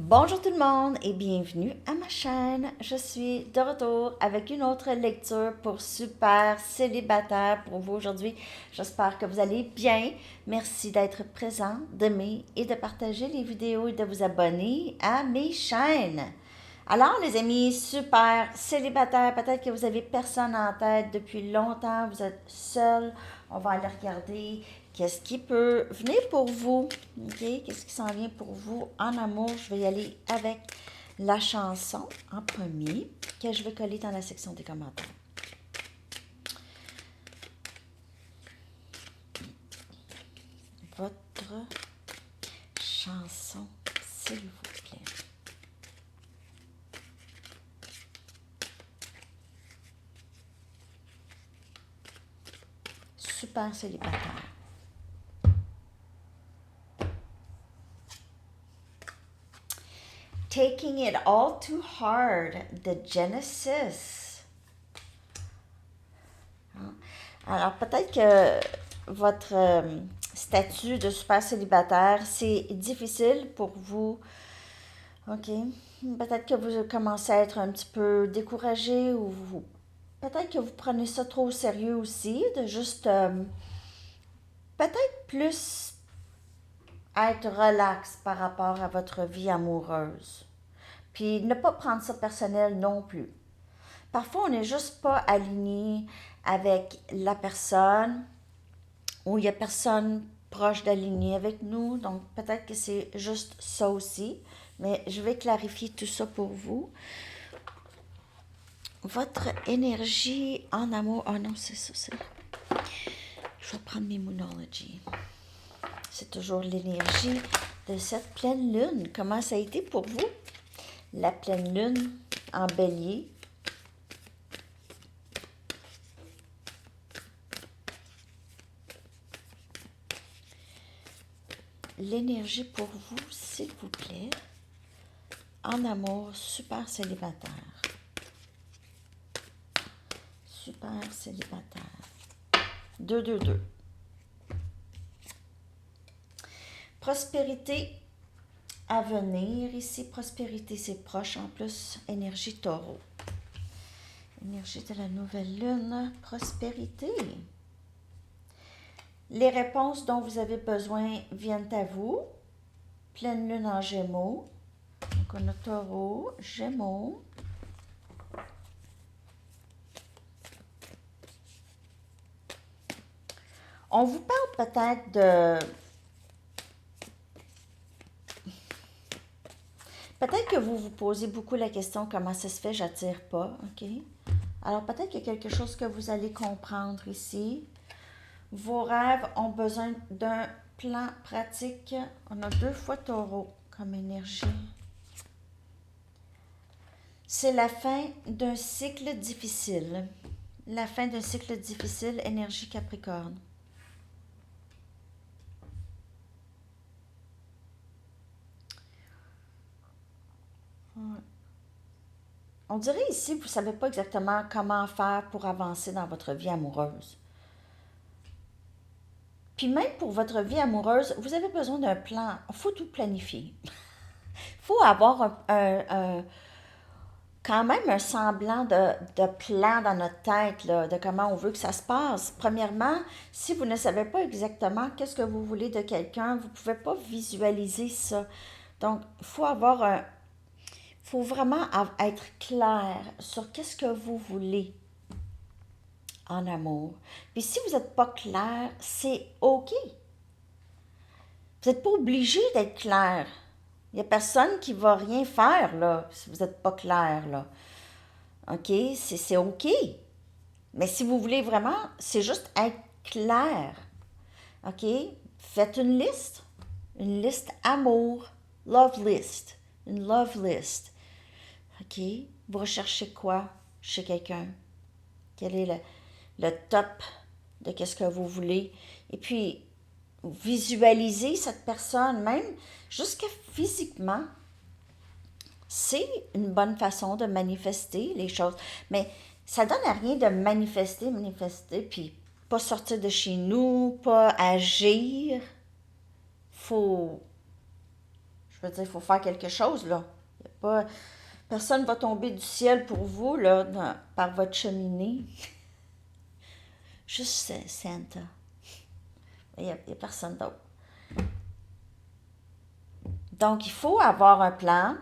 Bonjour tout le monde et bienvenue à ma chaîne. Je suis de retour avec une autre lecture pour super célibataire pour vous aujourd'hui. J'espère que vous allez bien. Merci d'être présent, d'aimer et de partager les vidéos et de vous abonner à mes chaînes. Alors les amis, super célibataire, peut-être que vous avez personne en tête depuis longtemps, vous êtes seul. On va aller regarder qu'est-ce qui peut venir pour vous. OK? Qu'est-ce qui s'en vient pour vous en amour? Je vais y aller avec la chanson en premier que je vais coller dans la section des commentaires. Votre chanson, s'il vous plaît. Super célibataire. Taking it all too hard, de Genesis. Alors, peut-être que votre statut de super célibataire, c'est difficile pour vous. OK? Peut-être que vous commencez à être un petit peu découragé ou peut-être que vous prenez ça trop au sérieux aussi, de juste peut-être plus être relax par rapport à votre vie amoureuse. Puis ne pas prendre ça personnel non plus. Parfois, on n'est juste pas aligné avec la personne ou il n'y a personne proche d'aligner avec nous. Donc, peut-être que c'est juste ça aussi. Mais je vais clarifier tout ça pour vous. Votre énergie en amour... Oh non, c'est ça, c'est... Je vais prendre mes Moonology. C'est toujours l'énergie de cette pleine lune. Comment ça a été pour vous? La pleine lune en bélier. L'énergie pour vous, s'il vous plaît. En amour, super célibataire. Super célibataire. 2-2-2. Prospérité à venir. Ici, prospérité, c'est proche. En plus, énergie taureau. Énergie de la nouvelle lune. Prospérité. Les réponses dont vous avez besoin viennent à vous. Pleine lune en gémeaux. Donc, on a taureau, gémeaux. On vous parle peut-être de... Peut-être que vous vous posez beaucoup la question comment ça se fait, j'attire pas, OK? Alors peut-être qu'il y a quelque chose que vous allez comprendre ici. Vos rêves ont besoin d'un plan pratique. On a 2 fois taureau comme énergie. C'est la fin d'un cycle difficile. La fin d'un cycle difficile, énergie Capricorne. On dirait ici, vous ne savez pas exactement comment faire pour avancer dans votre vie amoureuse. Puis même pour votre vie amoureuse, vous avez besoin d'un plan. Il faut tout planifier. Il faut avoir quand même un semblant de plan dans notre tête, là, de comment on veut que ça se passe. Premièrement, si vous ne savez pas exactement qu'est-ce que vous voulez de quelqu'un, vous ne pouvez pas visualiser ça. Donc, il faut avoir un... faut vraiment être clair sur qu'est-ce que vous voulez en amour. Puis si vous n'êtes pas clair, c'est OK. Vous n'êtes pas obligé d'être clair. Il n'y a personne qui va rien faire, là, si vous n'êtes pas clair, là. OK? C'est OK. Mais si vous voulez vraiment, c'est juste être clair. OK? Faites une liste amour, love list, une love list. OK? Vous recherchez quoi chez quelqu'un? Quel est le top de qu'est-ce que vous voulez? Et puis, visualiser cette personne, même jusqu'à physiquement, c'est une bonne façon de manifester les choses. Mais ça donne à rien de manifester, puis pas sortir de chez nous, pas agir. Faut... Je veux dire, il faut faire quelque chose, là. Y a pas, personne ne va tomber du ciel pour vous, là, par votre cheminée. Juste Santa. Il y a personne d'autre. Donc, il faut avoir un plan.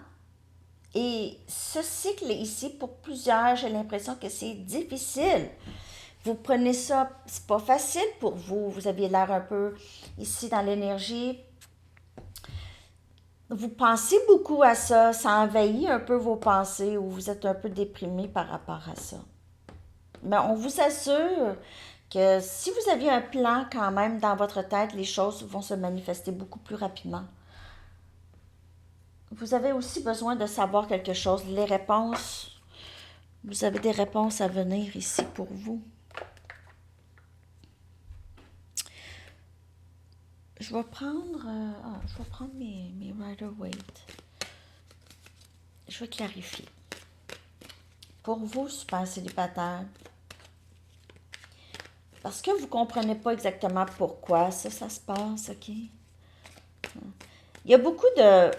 Et ce cycle ici, pour plusieurs, j'ai l'impression que c'est difficile. Vous prenez ça, c'est pas facile pour vous. Vous aviez l'air un peu ici dans l'énergie. Vous pensez beaucoup à ça, ça envahit un peu vos pensées ou vous êtes un peu déprimé par rapport à ça. Mais on vous assure que si vous aviez un plan quand même dans votre tête, les choses vont se manifester beaucoup plus rapidement. Vous avez aussi besoin de savoir quelque chose. Les réponses, vous avez des réponses à venir ici pour vous. Je vais prendre mes Rider-Waite. Je vais clarifier. Pour vous, super célibataire, parce que vous ne comprenez pas exactement pourquoi ça se passe, OK? Il y a beaucoup de...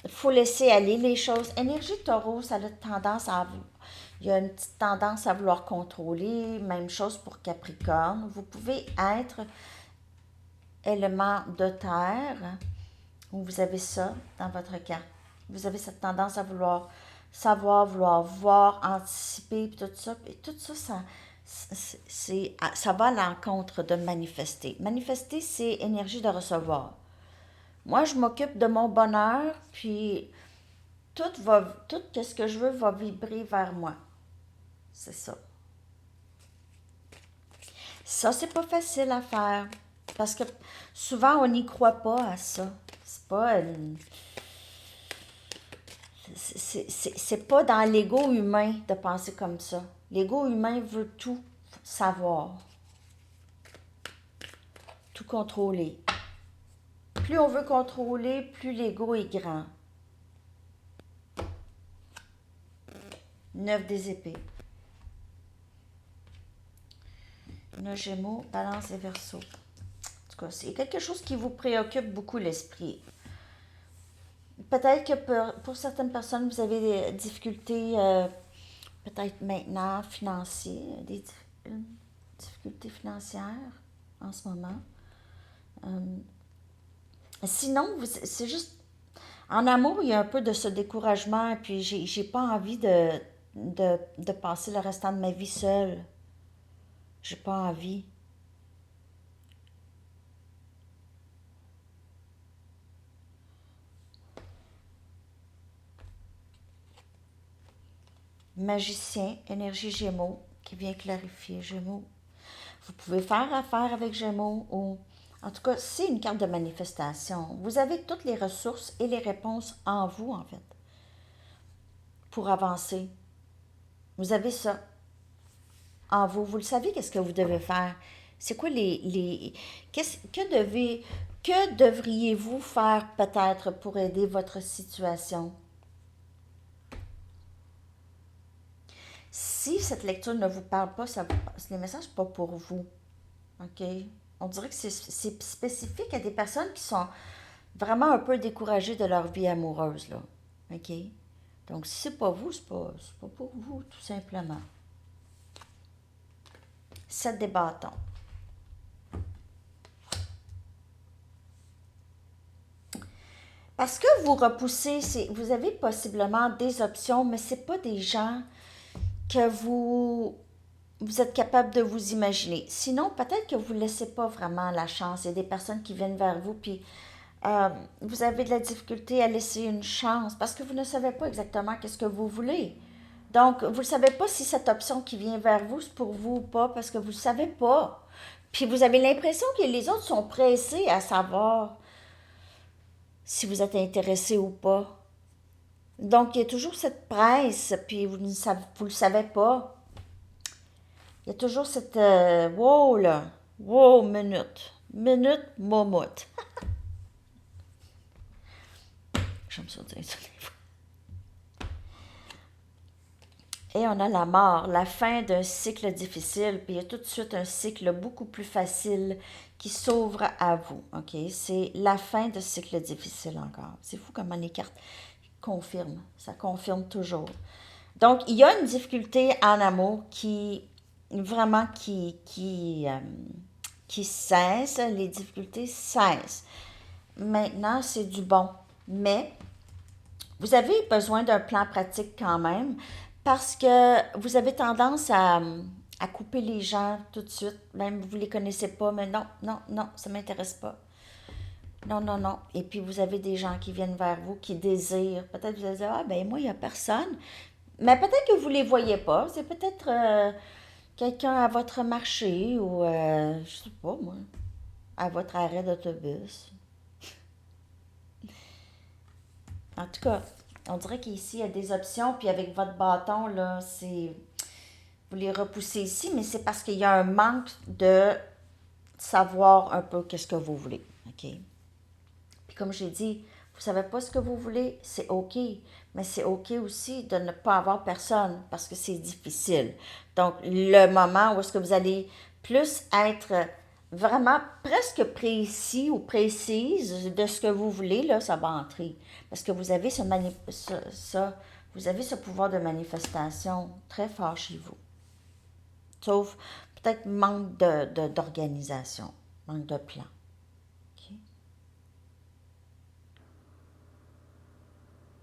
Il faut laisser aller les choses. Énergie taureau, ça a tendance à... Il y a une petite tendance à vouloir contrôler. Même chose pour Capricorne. Vous pouvez être élément de terre, où vous avez ça dans votre carte. Vous avez cette tendance à vouloir savoir, vouloir voir, anticiper, puis tout ça. Et tout ça, ça va à l'encontre de manifester. Manifester, c'est énergie de recevoir. Moi, je m'occupe de mon bonheur, puis tout ce que je veux va vibrer vers moi. C'est ça. Ça, c'est pas facile à faire. Parce que souvent, on n'y croit pas à ça. C'est pas... C'est pas dans l'ego humain de penser comme ça. L'ego humain veut tout savoir, tout contrôler. Plus on veut contrôler, plus l'ego est grand. 9 des épées. 9 Gémeaux, Balance et Verseau. En tout cas, c'est quelque chose qui vous préoccupe beaucoup l'esprit. Peut-être que pour certaines personnes, vous avez des difficultés, peut-être maintenant, financières, des difficultés financières en ce moment. Sinon, c'est juste, en amour, il y a un peu de ce découragement, et puis j'ai pas envie de passer le restant de ma vie seule. J'ai pas envie. Magicien, énergie Gémeaux, qui vient clarifier Gémeaux. Vous pouvez faire affaire avec Gémeaux ou... En tout cas, c'est une carte de manifestation. Vous avez toutes les ressources et les réponses en vous, en fait, pour avancer. Vous avez ça en vous. Vous le savez, qu'est-ce que vous devez faire. C'est quoi que devriez-vous faire peut-être pour aider votre situation? Si cette lecture ne vous parle pas, les messages ne sont pas pour vous. OK? On dirait que c'est spécifique à des personnes qui sont vraiment un peu découragées de leur vie amoureuse, là. OK? Donc, si c'est pas vous, c'est pas pour vous, tout simplement. 7 des bâtons. Parce que vous repoussez, vous avez possiblement des options, mais c'est pas des gens que vous êtes capable de vous imaginer. Sinon, peut-être que vous ne laissez pas vraiment la chance. Il y a des personnes qui viennent vers vous, puis vous avez de la difficulté à laisser une chance parce que vous ne savez pas exactement qu'est-ce que vous voulez. Donc, vous ne savez pas si cette option qui vient vers vous, c'est pour vous ou pas, parce que vous ne savez pas. Puis vous avez l'impression que les autres sont pressés à savoir si vous êtes intéressé ou pas. Donc, il y a toujours cette presse, puis vous le savez pas. Il y a toujours cette wow là, wow minute, minute momoute. J'aime ça dire ça des fois. Et on a la mort, la fin d'un cycle difficile, puis il y a tout de suite un cycle beaucoup plus facile qui s'ouvre à vous. OK? C'est la fin de ce cycle difficile encore. C'est fou comment les cartes confirment. Ça confirme toujours. Donc, il y a une difficulté en amour vraiment, qui cesse. Les difficultés cessent. Maintenant, c'est du bon. Mais vous avez besoin d'un plan pratique quand même parce que vous avez tendance à couper les gens tout de suite, même vous ne les connaissez pas, mais non, non, non, ça ne m'intéresse pas. Non, non, non. Et puis vous avez des gens qui viennent vers vous, qui désirent. Peut-être vous allez dire, ah ben moi, il n'y a personne. Mais peut-être que vous ne les voyez pas. C'est peut-être quelqu'un à votre marché ou, je sais pas moi, à votre arrêt d'autobus. En tout cas, on dirait qu'ici, il y a des options, puis avec votre bâton, là, vous les repoussez ici, mais c'est parce qu'il y a un manque de savoir un peu qu'est-ce que vous voulez, OK? Puis comme j'ai dit, vous ne savez pas ce que vous voulez, c'est OK, mais c'est OK aussi de ne pas avoir personne, parce que c'est difficile. Donc, le moment où est-ce que vous allez plus être vraiment presque précis ou précise de ce que vous voulez, là, ça va entrer. Parce que vous avez vous avez ce pouvoir de manifestation très fort chez vous. Sauf peut-être manque d'organisation, manque de plan. OK?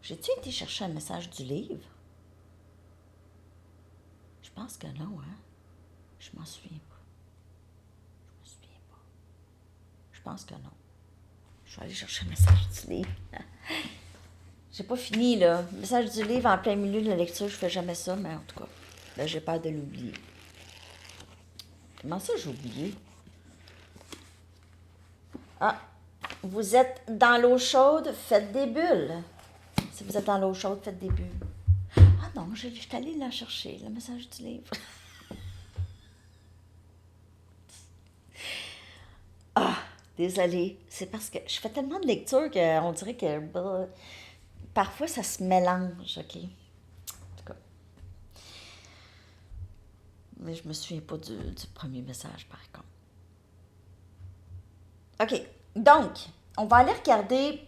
J'ai-tu été chercher un message du livre? Je pense que non, hein? Je m'en souviens pas. Je me souviens pas. Je pense que non. Je vais aller chercher un message du livre. J'ai pas fini, là. Le message du livre en plein milieu de la lecture, je fais jamais ça, mais en tout cas, là, j'ai peur de l'oublier. Comment ça, j'ai oublié? Ah, vous êtes dans l'eau chaude, faites des bulles. Si vous êtes dans l'eau chaude, faites des bulles. Ah non, je suis allée la chercher, le message du livre. Ah, désolée. C'est parce que je fais tellement de lecture qu'on dirait que parfois ça se mélange, OK? En tout cas, mais je me souviens pas du premier message, par contre. OK, donc, on va aller regarder.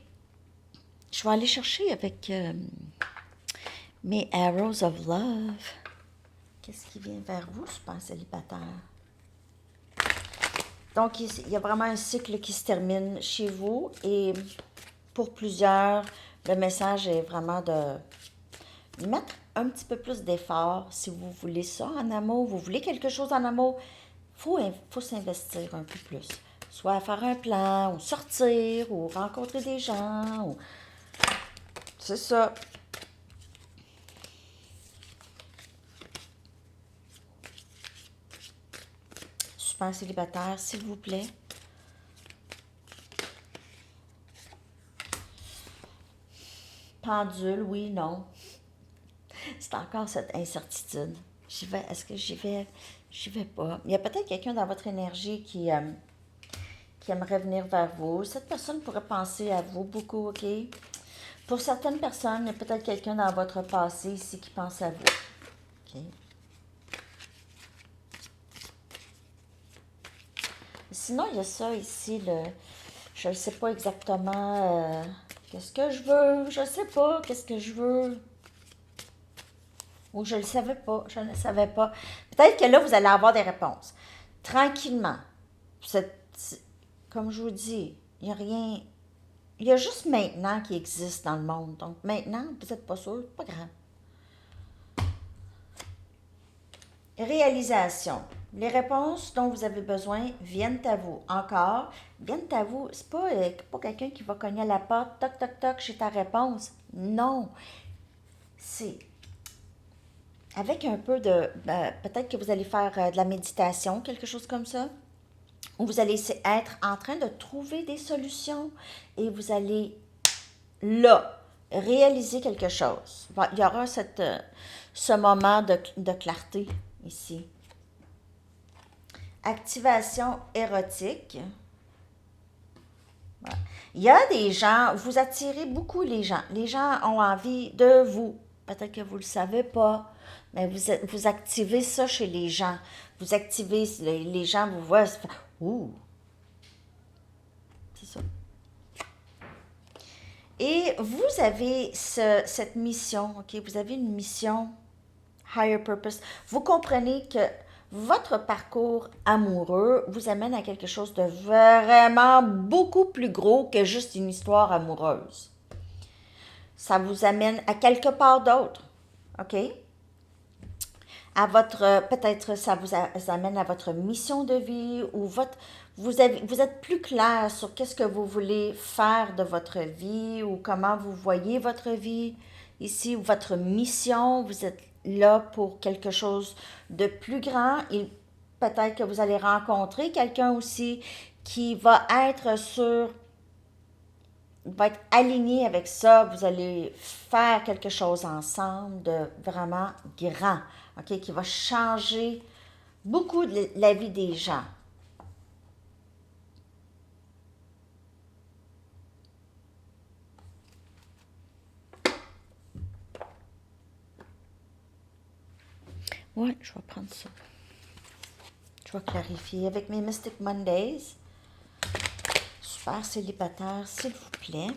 Je vais aller chercher avec mes Arrows of Love. Qu'est-ce qui vient vers vous, super célibataire? Donc, il y a vraiment un cycle qui se termine chez vous et pour plusieurs, le message est vraiment de mettre un petit peu plus d'effort si vous voulez ça en amour, vous voulez quelque chose en amour, faut s'investir un peu plus. Soit faire un plan, ou sortir, ou rencontrer des gens, ou... C'est ça. Super célibataire, s'il vous plaît. Pendule, oui, non. C'est encore cette incertitude. J'y vais, est-ce que j'y vais? J'y vais pas. Il y a peut-être quelqu'un dans votre énergie qui aimerait venir vers vous. Cette personne pourrait penser à vous beaucoup, OK? Pour certaines personnes, il y a peut-être quelqu'un dans votre passé ici qui pense à vous. OK? Sinon, il y a ça ici, je ne sais pas exactement qu'est-ce que je veux, je ne sais pas qu'est-ce que je veux. Ou je ne le savais pas, je ne savais pas. Peut-être que là, vous allez avoir des réponses. Tranquillement. Comme je vous dis, il n'y a rien. Il y a juste maintenant qui existe dans le monde. Donc maintenant, vous n'êtes pas sûr, pas grave. Réalisation. Les réponses dont vous avez besoin viennent à vous. Encore, viennent à vous. C'est pas quelqu'un qui va cogner à la porte, toc, toc, toc, j'ai ta réponse. Non. C'est avec un peu de... peut-être que vous allez faire de la méditation, quelque chose comme ça. Où vous allez être en train de trouver des solutions et vous allez, là, réaliser quelque chose. Il y aura ce moment de clarté ici. Activation érotique. Voilà. Il y a des gens, vous attirez beaucoup les gens. Les gens ont envie de vous. Peut-être que vous ne le savez pas, mais vous activez ça chez les gens. Vous activez, les gens vous voient, ouh, c'est ça. Et vous avez cette mission, OK? Vous avez une mission, higher purpose. Vous comprenez que votre parcours amoureux vous amène à quelque chose de vraiment beaucoup plus gros que juste une histoire amoureuse. Ça vous amène à quelque part d'autre, OK? À votre, peut-être ça vous amène à votre mission de vie ou vous êtes plus clair sur qu'est-ce que vous voulez faire de votre vie ou comment vous voyez votre vie ici, ou votre mission, vous êtes là pour quelque chose de plus grand et peut-être que vous allez rencontrer quelqu'un aussi qui va être aligné avec ça, vous allez faire quelque chose ensemble de vraiment grand, OK, qui va changer beaucoup de la vie des gens. Ouais, je vais prendre ça. Je vais clarifier avec mes Mystic Mondays. Super célibataire, s'il vous plaît.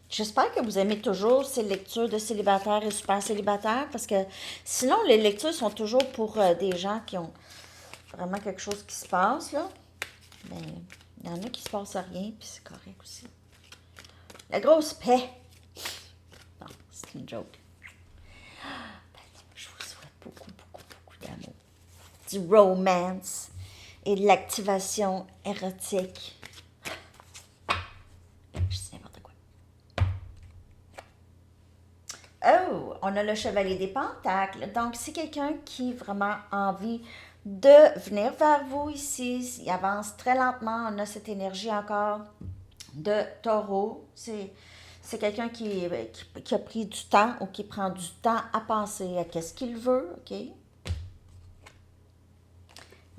J'espère que vous aimez toujours ces lectures de célibataires et super célibataires parce que sinon, les lectures sont toujours pour des gens qui ont vraiment quelque chose qui se passe, là. Mais il y en a qui se passe rien, puis c'est correct aussi. La grosse paix. Non, c'est une joke. Je vous souhaite beaucoup, beaucoup, beaucoup d'amour. Du romance et de l'activation érotique. Je dis n'importe quoi. Oh, on a le chevalier des pentacles. Donc, c'est quelqu'un qui vraiment a envie de venir vers vous ici. Il avance très lentement. On a cette énergie encore de taureau. C'est quelqu'un qui a pris du temps ou qui prend du temps à penser à qu'est-ce qu'il veut, OK?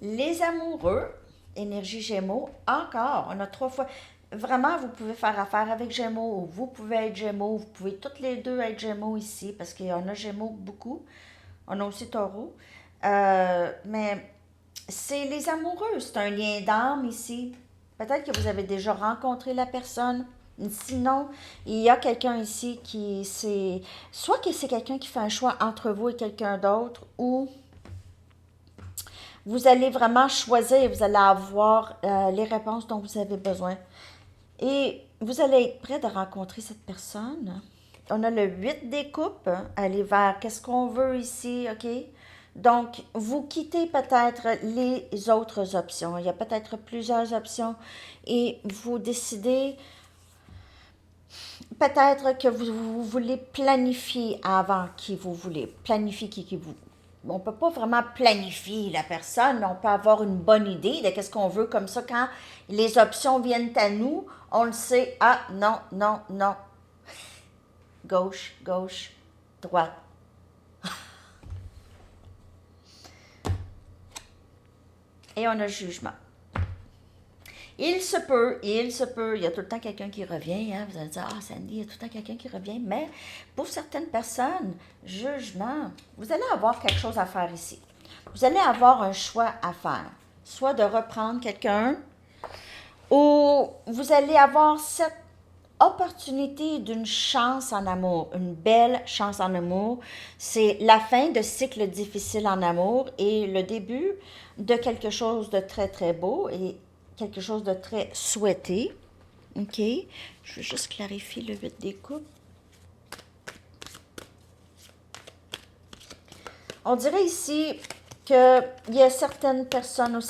Les amoureux, énergie Gémeaux, encore, on a 3 fois. Vraiment, vous pouvez faire affaire avec Gémeaux, ou vous pouvez être Gémeaux, vous pouvez toutes les deux être Gémeaux ici, parce qu'on a Gémeaux beaucoup. On a aussi Taureau. Mais c'est les amoureux, c'est un lien d'âme ici. Peut-être que vous avez déjà rencontré la personne. Sinon, il y a quelqu'un ici qui c'est soit que c'est quelqu'un qui fait un choix entre vous et quelqu'un d'autre, ou vous allez vraiment choisir, vous allez avoir les réponses dont vous avez besoin. Et vous allez être prêt de rencontrer cette personne. On a le 8 des coupes, aller vers qu'est-ce qu'on veut ici, OK? Donc, vous quittez peut-être les autres options. Il y a peut-être plusieurs options et vous décidez peut-être que vous voulez planifier avant qui vous voulez, planifier qui vous. On ne peut pas vraiment planifier la personne, mais on peut avoir une bonne idée de qu'est-ce qu'on veut comme ça. Quand les options viennent à nous, on le sait, ah non, non, non, gauche, gauche, droite. Et on a le jugement. Il se peut, il y a tout le temps quelqu'un qui revient, hein. Vous allez dire, ah Sandy, il y a tout le temps quelqu'un qui revient, mais pour certaines personnes, jugement, vous allez avoir quelque chose à faire ici. Vous allez avoir un choix à faire, soit de reprendre quelqu'un, ou vous allez avoir cette opportunité d'une chance en amour, une belle chance en amour. C'est la fin de cycle difficile en amour et le début de quelque chose de très, très beau et quelque chose de très souhaité. OK? Je vais juste clarifier le 8 des coupes. On dirait ici qu'il y a certaines personnes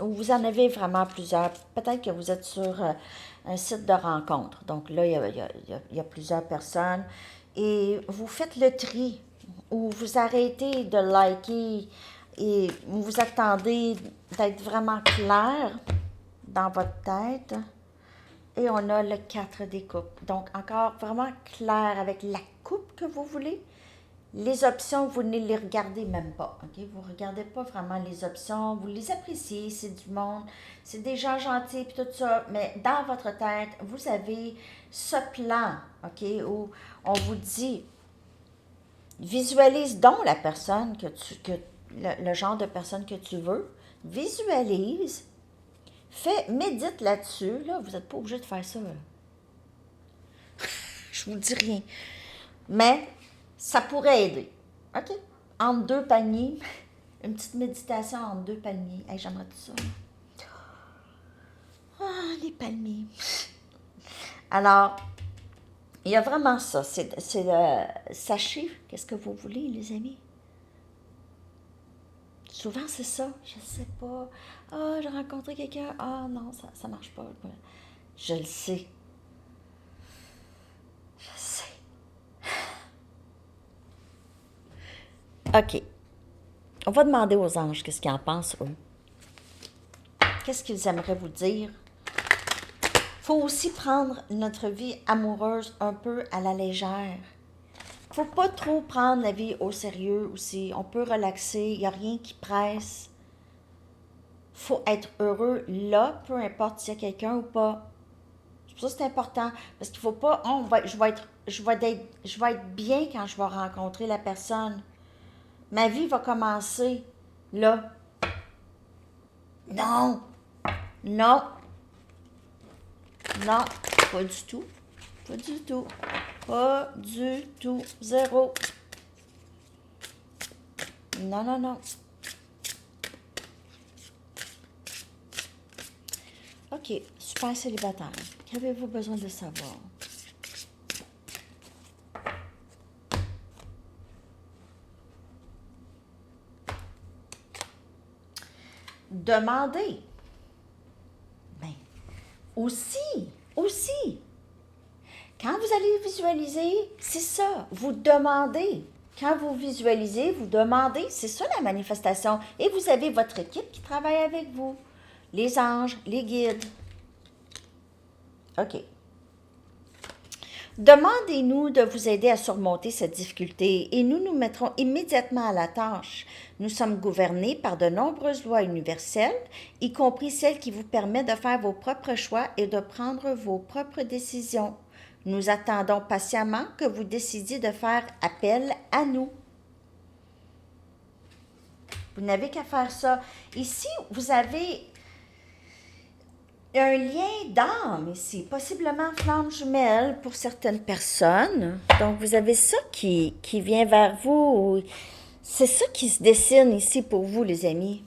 où vous en avez vraiment plusieurs. Peut-être que vous êtes sur un site de rencontre. Donc là, il y a plusieurs personnes. Et vous faites le tri, ou vous arrêtez de liker et vous attendez d'être vraiment clair dans votre tête. Et on a le 4 des coupes. Donc encore vraiment clair avec la coupe que vous voulez. Les options, vous ne les regardez même pas, OK? Vous ne regardez pas vraiment les options, vous les appréciez, c'est du monde, c'est des gens gentils, puis tout ça, mais dans votre tête, vous avez ce plan, OK, où on vous dit, Visualise donc la personne le genre de personne que tu veux. Visualise. Médite là-dessus. Là, vous n'êtes pas obligé de faire ça. Je vous dis rien. Mais ça pourrait aider. OK? Entre deux paniers. Une petite méditation entre deux palmiers. Hey, j'aimerais tout ça. Ah, les palmiers. Alors, il y a vraiment ça. Sachez qu'est-ce que vous voulez, les amis. Souvent, c'est ça. Je sais pas. Ah, j'ai rencontré quelqu'un. Ah, non, ça marche pas. Je le sais. Je sais. OK. On va demander aux anges qu'est-ce qu'ils en pensent, eux. Qu'est-ce qu'ils aimeraient vous dire? Il faut aussi prendre notre vie amoureuse un peu à la légère. Il ne faut pas trop prendre la vie au sérieux aussi. On peut relaxer, il n'y a rien qui presse. Il faut être heureux là, peu importe s'il y a quelqu'un ou pas. Ça, c'est important. Parce qu'il ne faut pas, je vais être bien quand je vais rencontrer la personne. Ma vie va commencer là. Non, non, non, pas du tout. Pas du tout. Pas du tout. Zéro. Non, non, non. OK. Super célibataire. Qu'avez-vous besoin de savoir? Demandez. Ben, aussi. Quand vous allez visualiser, c'est ça. Vous demandez. Quand vous visualisez, vous demandez. C'est ça la manifestation. Et vous avez votre équipe qui travaille avec vous. Les anges, les guides. OK. Demandez-nous de vous aider à surmonter cette difficulté et nous nous mettrons immédiatement à la tâche. Nous sommes gouvernés par de nombreuses lois universelles, y compris celles qui vous permettent de faire vos propres choix et de prendre vos propres décisions. Nous attendons patiemment que vous décidiez de faire appel à nous. Vous n'avez qu'à faire ça. Ici, vous avez un lien d'âme ici, possiblement flamme jumelle pour certaines personnes. Donc, vous avez ça qui vient vers vous. C'est ça qui se dessine ici pour vous, les amis.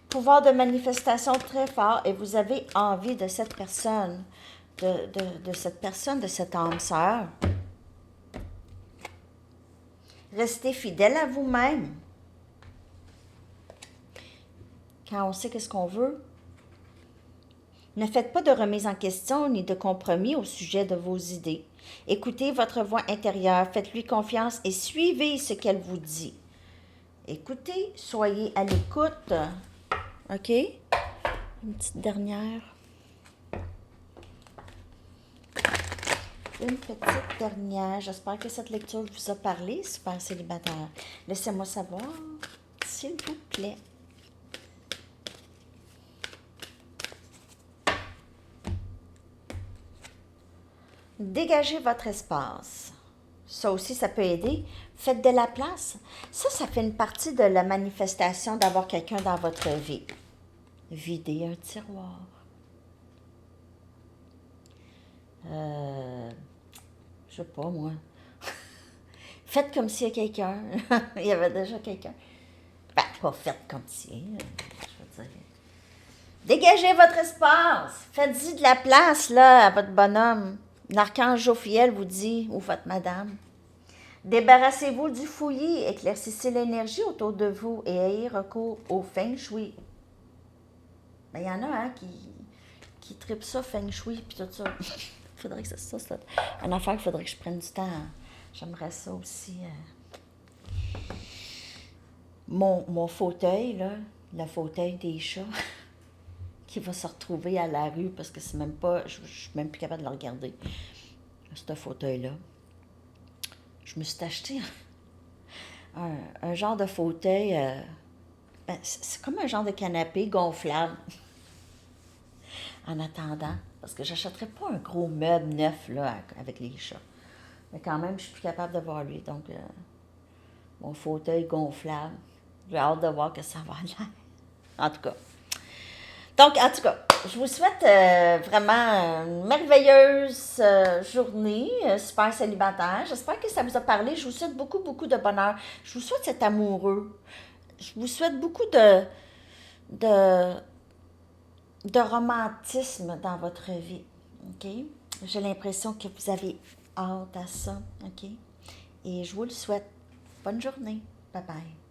Pouvoir de manifestation très fort et vous avez envie de cette personne, de cette personne, de cette âme sœur. Restez fidèle à vous-même. Quand on sait qu'est-ce qu'on veut, ne faites pas de remise en question ni de compromis au sujet de vos idées. Écoutez votre voix intérieure, faites-lui confiance et suivez ce qu'elle vous dit. Écoutez, soyez à l'écoute. OK? Une petite dernière. Une petite dernière. J'espère que cette lecture vous a parlé, super célibataire. Laissez-moi savoir, s'il vous plaît. Dégagez votre espace. Ça aussi, ça peut aider. Faites de la place. Ça fait une partie de la manifestation d'avoir quelqu'un dans votre vie. Videz un tiroir. Je sais pas, moi. Faites comme s'il y a quelqu'un. Il y avait déjà quelqu'un. Ben, pas faites comme si, je veux dire. Dégagez votre espace. Faites-y de la place, là, à votre bonhomme. L'archange Jophiel vous dit, ou votre madame, débarrassez-vous du fouillis, éclaircissez l'énergie autour de vous et ayez recours au feng shui. Ben, il y en a hein, qui trippent ça, feng shui, puis tout ça. Faudrait que ça c'est une affaire qu'il faudrait que je prenne du temps. J'aimerais ça aussi. Mon fauteuil, là, le fauteuil des chats, qui va se retrouver à la rue parce que c'est même pas. Je suis même plus capable de le regarder. Ce fauteuil-là. Je me suis acheté un genre de fauteuil. Ben, c'est comme un genre de canapé gonflable. en attendant. Parce que j'achèterais pas un gros meuble neuf là, avec les chats. Mais quand même, je suis plus capable de voir lui. Donc, mon fauteuil gonflable. J'ai hâte de voir que ça va l'air. En tout cas. Donc, en tout cas, je vous souhaite vraiment une merveilleuse journée, super célibataire. J'espère que ça vous a parlé. Je vous souhaite beaucoup, beaucoup de bonheur. Je vous souhaite cet amoureux. Je vous souhaite beaucoup de, de romantisme dans votre vie. OK? J'ai l'impression que vous avez hâte à ça. OK? Et je vous le souhaite. Bonne journée. Bye bye.